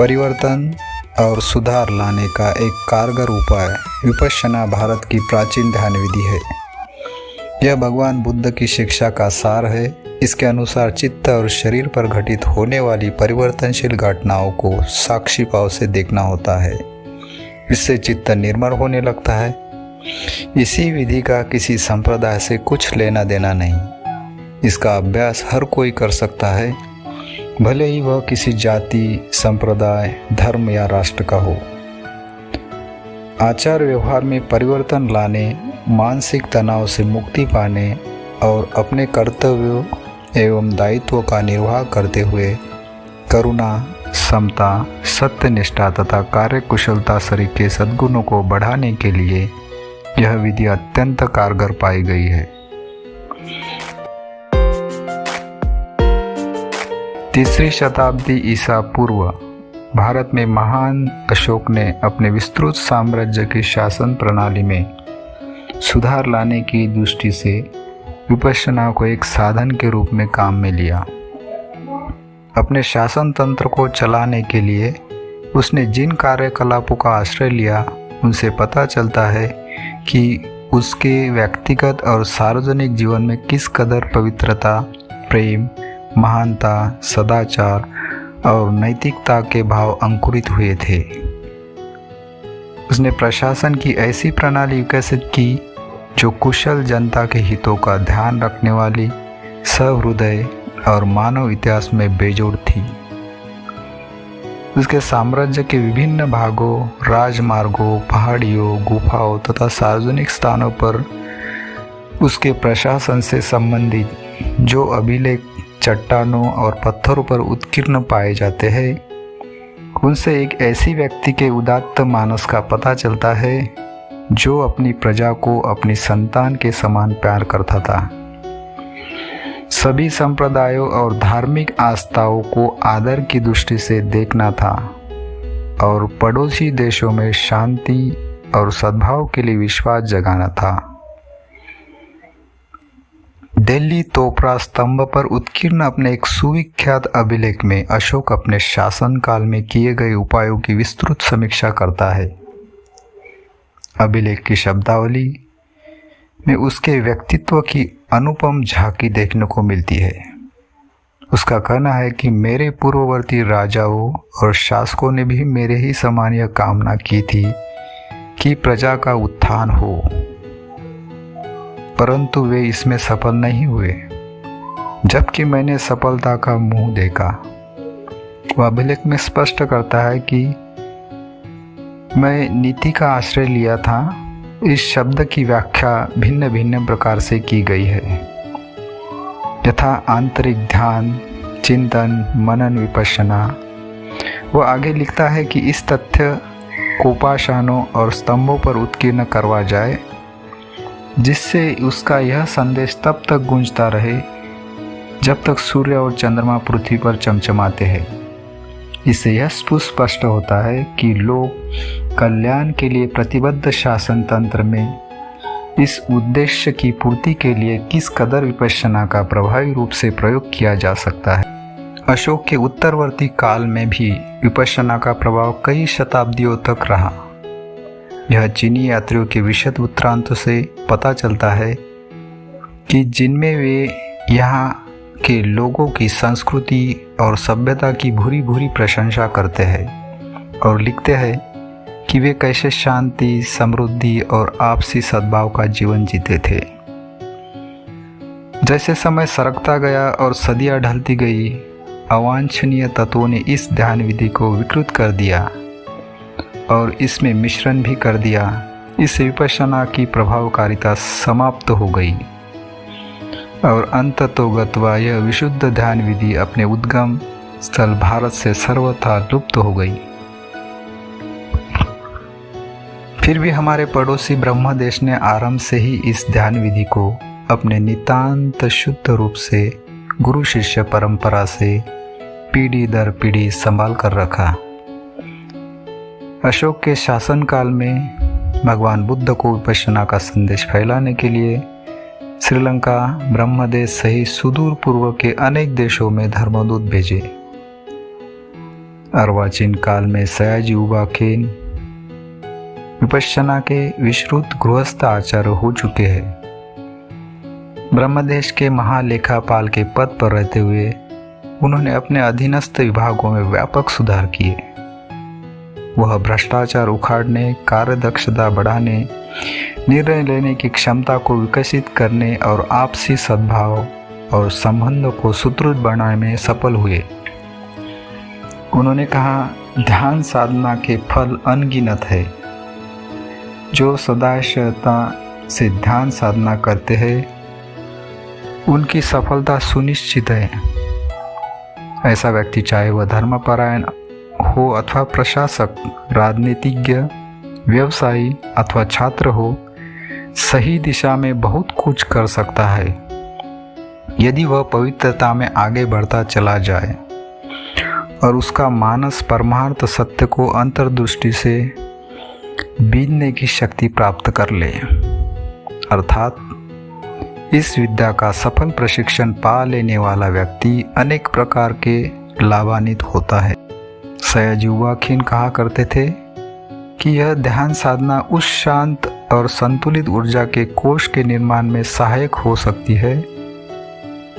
परिवर्तन और सुधार लाने का एक कारगर उपाय विपश्यना भारत की प्राचीन ध्यान विधि है। यह भगवान बुद्ध की शिक्षा का सार है। इसके अनुसार चित्त और शरीर पर घटित होने वाली परिवर्तनशील घटनाओं को साक्षी भाव से देखना होता है। इससे चित्त निर्मल होने लगता है। इसी विधि का किसी संप्रदाय से कुछ लेना देना नहीं। इसका अभ्यास हर कोई कर सकता है, भले ही वह किसी जाति, संप्रदाय, धर्म या राष्ट्र का हो। आचार व्यवहार में परिवर्तन लाने, मानसिक तनाव से मुक्ति पाने और अपने कर्तव्यों एवं दायित्वों का निर्वाह करते हुए करुणा, समता, सत्यनिष्ठा तथा कार्यकुशलता सरीखे सद्गुणों को बढ़ाने के लिए यह विधि अत्यंत कारगर पाई गई है। तीसरी शताब्दी ईसा पूर्व भारत में महान अशोक ने अपने विस्तृत साम्राज्य की शासन प्रणाली में सुधार लाने की दृष्टि से विपश्यना को एक साधन के रूप में काम में लिया। अपने शासन तंत्र को चलाने के लिए उसने जिन कार्यकलापों का आश्रय लिया, उनसे पता चलता है कि उसके व्यक्तिगत और सार्वजनिक जीवन में किस कदर पवित्रता, प्रेम, महानता, सदाचार और नैतिकता के भाव अंकुरित हुए थे। उसने प्रशासन की ऐसी प्रणाली विकसित की जो कुशल जनता के हितों का ध्यान रखने वाली, सहृदय और मानव इतिहास में बेजोड़ थी। उसके साम्राज्य के विभिन्न भागों, राजमार्गों, पहाड़ियों, गुफाओं तथा सार्वजनिक स्थानों पर उसके प्रशासन से संबंधित जो अभिलेख चट्टानों और पत्थरों पर उत्कीर्ण पाए जाते हैं, उनसे एक ऐसी व्यक्ति के उदात्त मानस का पता चलता है जो अपनी प्रजा को अपनी संतान के समान प्यार करता था। सभी संप्रदायों और धार्मिक आस्थाओं को आदर की दृष्टि से देखना था और पड़ोसी देशों में शांति और सद्भाव के लिए विश्वास जगाना था। दिल्ली तोपरा स्तंभ पर उत्कीर्ण अपने एक सुविख्यात अभिलेख में अशोक अपने शासनकाल में किए गए उपायों की विस्तृत समीक्षा करता है। अभिलेख की शब्दावली में उसके व्यक्तित्व की अनुपम झांकी देखने को मिलती है। उसका कहना है कि मेरे पूर्ववर्ती राजाओं और शासकों ने भी मेरे ही समान यह कामना की थी कि प्रजा का उत्थान हो, परंतु वे इसमें सफल नहीं हुए। जबकि मैंने सफलता का मुंह देखा। वह अभिलेख में स्पष्ट करता है कि मैं नीति का आश्रय लिया था। इस शब्द की व्याख्या भिन्न भिन्न प्रकार से की गई है, यथा आंतरिक ध्यान, चिंतन, मनन, विपश्यना। वह आगे लिखता है कि इस तथ्य को पाषाणों और स्तंभों पर उत्कीर्ण करवा जाए, जिससे उसका यह संदेश तब तक गूंजता रहे जब तक सूर्य और चंद्रमा पृथ्वी पर चमचमाते हैं। इससे यह स्पष्ट होता है कि लोग कल्याण के लिए प्रतिबद्ध शासन तंत्र में इस उद्देश्य की पूर्ति के लिए किस कदर विपश्यना का प्रभावी रूप से प्रयोग किया जा सकता है। अशोक के उत्तरवर्ती काल में भी विपश्यना का प्रभाव कई शताब्दियों तक रहा। यह चीनी यात्रियों के विशद वृत्तांत से पता चलता है कि जिनमें वे यहाँ के लोगों की संस्कृति और सभ्यता की भूरी भूरी प्रशंसा करते हैं और लिखते हैं कि वे कैसे शांति, समृद्धि और आपसी सद्भाव का जीवन जीते थे। जैसे समय सरकता गया और सदियां ढलती गई, अवांछनीय तत्वों ने इस ध्यान विधि को विकृत कर दिया और इसमें मिश्रण भी कर दिया। इस विपश्यना की प्रभावकारिता समाप्त हो गई और अंततोगत्वा यह विशुद्ध ध्यान विधि अपने उद्गम स्थल भारत से सर्वथा लुप्त हो गई। फिर भी हमारे पड़ोसी ब्रह्म देश ने आरंभ से ही इस ध्यान विधि को अपने नितांत शुद्ध रूप से गुरु शिष्य परंपरा से पीढ़ी दर पीढ़ी संभाल कर रखा। अशोक के शासनकाल में भगवान बुद्ध को विपश्यना का संदेश फैलाने के लिए श्रीलंका, ब्रह्मदेश सहित सुदूर पूर्व के अनेक देशों में धर्मदूत भेजे। अर्वाचीन काल में सयाजी उबाखेन विपश्यना के विश्रुत गृहस्थ आचार्य हो चुके हैं। ब्रह्मदेश के महालेखापाल के पद पर रहते हुए उन्होंने अपने अधीनस्थ विभागों में व्यापक सुधार किए। वह भ्रष्टाचार उखाड़ने, कार्यदक्षता बढ़ाने, निर्णय लेने की क्षमता को विकसित करने और आपसी सद्भाव और संबंधों को सुदृढ़ बनाने में सफल हुए। उन्होंने कहा, ध्यान साधना के फल अनगिनत है। जो सदाशयता से ध्यान साधना करते हैं उनकी सफलता सुनिश्चित है। ऐसा व्यक्ति चाहे वह धर्मपरायण हो अथवा प्रशासक, राजनीतिज्ञ, व्यवसायी अथवा छात्र हो, सही दिशा में बहुत कुछ कर सकता है यदि वह पवित्रता में आगे बढ़ता चला जाए और उसका मानस परमार्थ सत्य को अंतर्दृष्टि से बीनने की शक्ति प्राप्त कर ले। अर्थात इस विद्या का सफल प्रशिक्षण पा लेने वाला व्यक्ति अनेक प्रकार के लाभान्वित होता है। सयाजी उबाखेन कहा करते थे कि यह ध्यान साधना उस शांत और संतुलित ऊर्जा के कोष के निर्माण में सहायक हो सकती है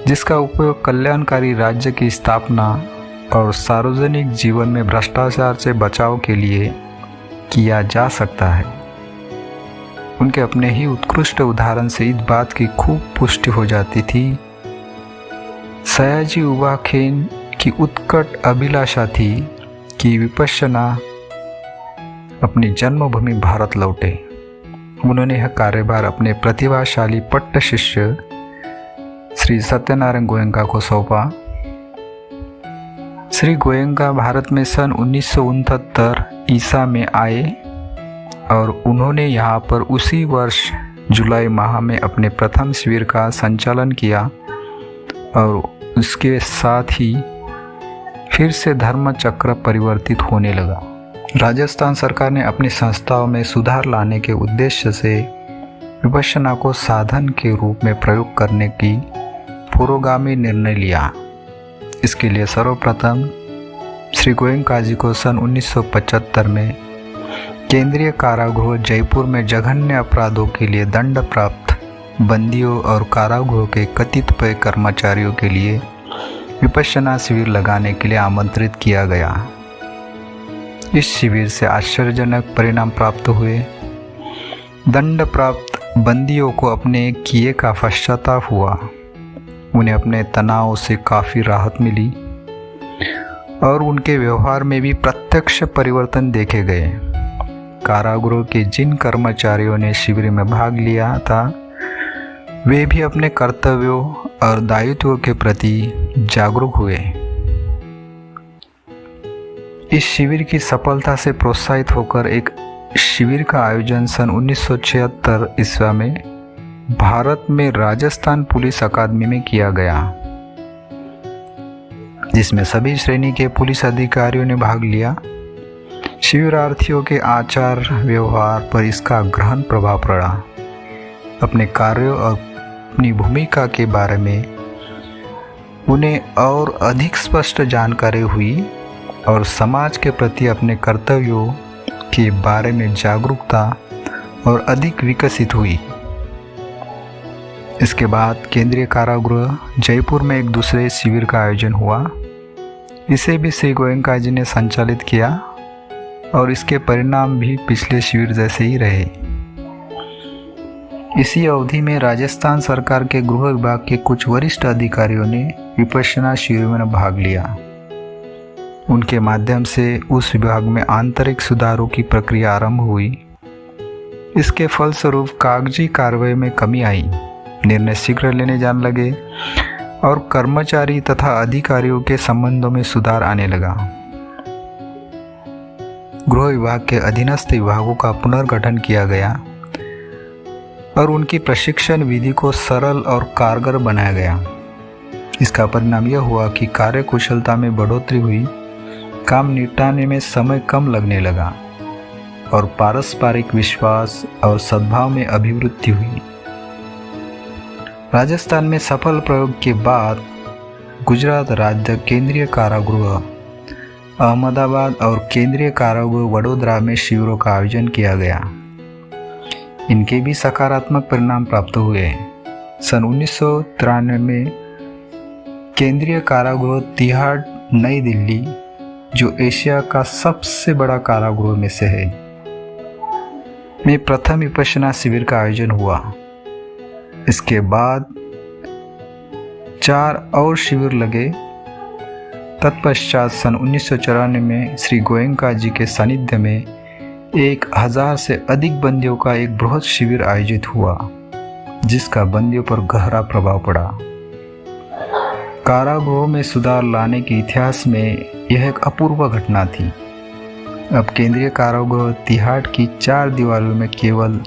जिसका उपयोग कल्याणकारी राज्य की स्थापना और सार्वजनिक जीवन में भ्रष्टाचार से बचाव के लिए किया जा सकता है। उनके अपने ही उत्कृष्ट उदाहरण से इस बात की खूब पुष्टि हो जाती थी। सयाजी उबाखेन की उत्कट अभिलाषा थी कि विपश्यना अपनी जन्मभूमि भारत लौटे। उन्होंने यह कार्यभार अपने प्रतिभाशाली पट्ट शिष्य श्री सत्यनारायण गोयंका को सौंपा। श्री गोयंका भारत में सन 1969 ईसा में आए और उन्होंने यहाँ पर उसी वर्ष जुलाई माह में अपने प्रथम शिविर का संचालन किया और उसके साथ ही फिर से धर्म चक्र परिवर्तित होने लगा। राजस्थान सरकार ने अपनी संस्थाओं में सुधार लाने के उद्देश्य से विपश्यना को साधन के रूप में प्रयोग करने की पुरोगामी निर्णय लिया। इसके लिए सर्वप्रथम श्री गोयंका जी को सन 1975 में केंद्रीय कारागृह जयपुर में जघन्य अपराधों के लिए दंड प्राप्त बंदियों और कारागृह के कतिपय कर्मचारियों के लिए विपश्यना शिविर लगाने के लिए आमंत्रित किया गया। इस शिविर से आश्चर्यजनक परिणाम प्राप्त हुए। दंड प्राप्त बंदियों को अपने किए का पश्चाताप हुआ। उन्हें अपने तनाव से काफ़ी राहत मिली और उनके व्यवहार में भी प्रत्यक्ष परिवर्तन देखे गए। कारागृह के जिन कर्मचारियों ने शिविर में भाग लिया था वे भी अपने कर्तव्यों और दायित्वों के प्रति जागरूक हुए। इस शिविर की सफलता से प्रोत्साहित होकर एक शिविर का आयोजन सन 1976 ईस्वी में भारत में राजस्थान पुलिस अकादमी में किया गया, जिसमें सभी श्रेणी के पुलिस अधिकारियों ने भाग लिया। शिविरार्थियों के आचार व्यवहार पर इसका गहन प्रभाव पड़ा। अपने कार्यों और अपनी भूमिका के बारे में उन्हें और अधिक स्पष्ट जानकारी हुई और समाज के प्रति अपने कर्तव्यों के बारे में जागरूकता और अधिक विकसित हुई। इसके बाद केंद्रीय कारागृह जयपुर में एक दूसरे शिविर का आयोजन हुआ। इसे भी श्री गोयंका जी ने संचालित किया और इसके परिणाम भी पिछले शिविर जैसे ही रहे। इसी अवधि में राजस्थान सरकार के गृह विभाग के कुछ वरिष्ठ अधिकारियों ने विपश्यना शिविर में भाग लिया। उनके माध्यम से उस विभाग में आंतरिक सुधारों की प्रक्रिया आरंभ हुई। इसके फलस्वरूप कागजी कार्रवाई में कमी आई, निर्णय शीघ्र लेने जाने लगे और कर्मचारी तथा अधिकारियों के संबंधों में सुधार आने लगा। गृह विभाग के अधीनस्थ विभागों का पुनर्गठन किया गया और उनकी प्रशिक्षण विधि को सरल और कारगर बनाया गया। इसका परिणाम यह हुआ कि कार्य कुशलता में बढ़ोतरी हुई, काम निपटाने में समय कम लगने लगा और पारस्परिक विश्वास और सद्भाव में अभिवृद्धि हुई। राजस्थान में सफल प्रयोग के बाद गुजरात राज्य केंद्रीय कारागृह अहमदाबाद और केंद्रीय कारागृह वडोदरा में शिविरों का आयोजन किया गया। इनके भी सकारात्मक परिणाम प्राप्त हुए। सन 1993 में केंद्रीय कारागृह तिहाड़ नई दिल्ली, जो एशिया का सबसे बड़ा कारागृह में से है, में प्रथम विपश्यना शिविर का आयोजन हुआ। इसके बाद 4 और शिविर लगे। तत्पश्चात सन 1994 में श्री गोयंका जी के सानिध्य में 1000 से अधिक बंदियों का एक बृहद शिविर आयोजित हुआ, जिसका बंदियों पर गहरा प्रभाव पड़ा। कारागृहों में सुधार लाने के इतिहास में यह एक अपूर्व घटना थी। अब केंद्रीय कारागृह तिहाड़ की 4 दीवारों में केवल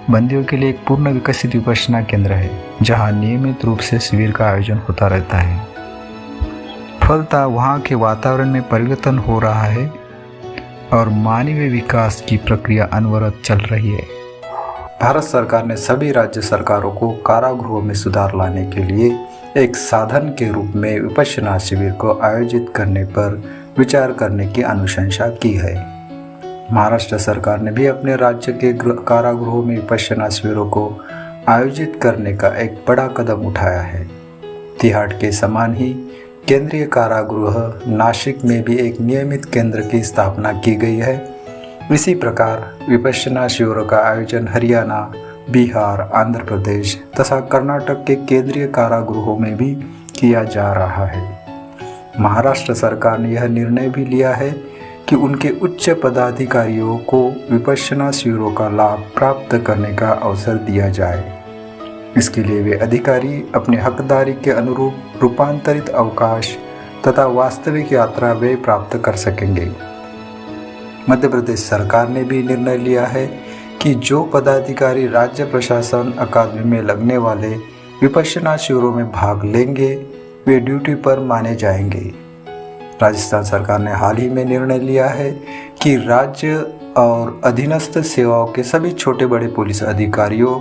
बंदियों के लिए एक पूर्ण विकसित विपश्यना केंद्र है, जहां नियमित रूप से शिविर का आयोजन होता रहता है। फलतः वहां के वातावरण में परिवर्तन हो रहा है और मानवीय विकास की प्रक्रिया अनवरत चल रही है। भारत सरकार ने सभी राज्य सरकारों को कारागृहों में सुधार लाने के लिए एक साधन के रूप में विपश्यना शिविर को आयोजित करने पर विचार करने की अनुशंसा की है। महाराष्ट्र सरकार ने भी अपने राज्य के कारागृहों में विपश्यना शिविरों को आयोजित करने का एक बड़ा कदम उठाया है। तिहाड़ के समान ही केंद्रीय कारागृह नासिक में भी एक नियमित केंद्र की स्थापना की गई है। इसी प्रकार विपश्यना शिविरों का आयोजन हरियाणा, बिहार, आंध्र प्रदेश तथा कर्नाटक के केंद्रीय कारागृहों में भी किया जा रहा है। महाराष्ट्र सरकार ने यह निर्णय भी लिया है कि उनके उच्च पदाधिकारियों को विपश्यना शिविरों का लाभ प्राप्त करने का अवसर दिया जाए। इसके लिए वे अधिकारी अपने हकदारी के अनुरूप रूपांतरित अवकाश तथा वास्तविक यात्रा व्यय प्राप्त कर सकेंगे। मध्य प्रदेश सरकार ने भी निर्णय लिया है कि जो पदाधिकारी राज्य प्रशासन अकादमी में लगने वाले विपश्यना शिविरों में भाग लेंगे, वे ड्यूटी पर माने जाएंगे। राजस्थान सरकार ने हाल ही में निर्णय लिया है कि राज्य और अधीनस्थ सेवाओं के सभी छोटे बड़े पुलिस अधिकारियों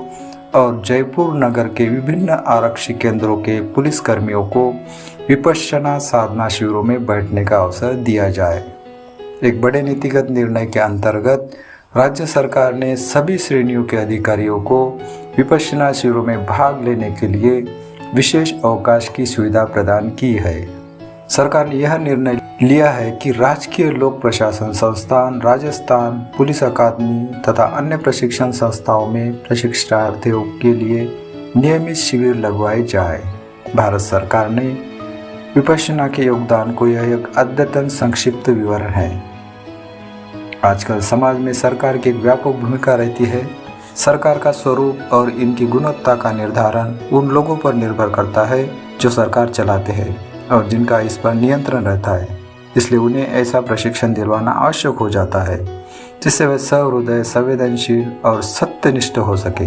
और जयपुर नगर के विभिन्न आरक्षी केंद्रों के पुलिस कर्मियों को विपश्यना साधना शिविरों में बैठने का अवसर दिया जाए। एक बड़े नीतिगत निर्णय के अंतर्गत राज्य सरकार ने सभी श्रेणियों के अधिकारियों को विपश्यना शिविरों में भाग लेने के लिए विशेष अवकाश की सुविधा प्रदान की है। सरकार ने यह निर्णय लिया है कि राजकीय लोक प्रशासन संस्थान, राजस्थान पुलिस अकादमी तथा अन्य प्रशिक्षण संस्थाओं में प्रशिक्षणार्थियों के लिए नियमित शिविर लगवाए जाए। भारत सरकार ने विपश्यना के योगदान को यह एक अद्यतन संक्षिप्त विवरण है। आजकल समाज में सरकार की एक व्यापक भूमिका रहती है। सरकार का स्वरूप और इनकी गुणवत्ता का निर्धारण उन लोगों पर निर्भर करता है जो सरकार चलाते हैं और जिनका इस पर नियंत्रण रहता है। इसलिए उन्हें ऐसा प्रशिक्षण दिलवाना आवश्यक हो जाता है जिससे वे सहृदय, संवेदनशील और सत्यनिष्ठ हो सके।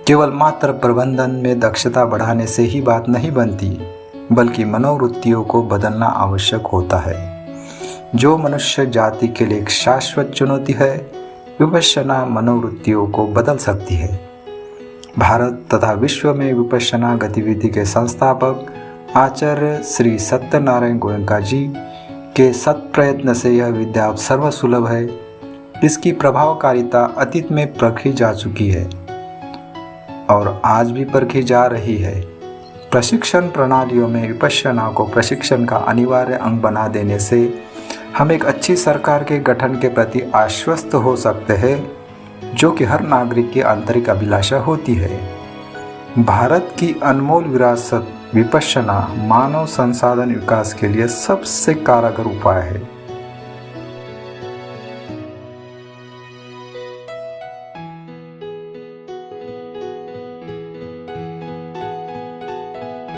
केवल मात्र प्रबंधन में दक्षता बढ़ाने से ही बात नहीं बनती, बल्कि मनोवृत्तियों को बदलना आवश्यक होता है, जो मनुष्य जाति के लिए एक शाश्वत चुनौती है। विपश्यना मनोवृत्तियों को बदल सकती है। भारत तथा विश्व में विपश्यना गतिविधि के संस्थापक आचार्य श्री सत्यनारायण गोयंका जी के सत प्रयत्न से यह विद्या सर्वसुलभ है। इसकी प्रभावकारिता अतीत में परखी जा चुकी है और आज भी परखी जा रही है। प्रशिक्षण प्रणालियों में विपश्यना को प्रशिक्षण का अनिवार्य अंग बना देने से हम एक अच्छी सरकार के गठन के प्रति आश्वस्त हो सकते हैं, जो कि हर नागरिक की आंतरिक अभिलाषा होती है। भारत की अनमोल विरासत विपश्यना मानव संसाधन विकास के लिए सबसे कारगर उपाय है।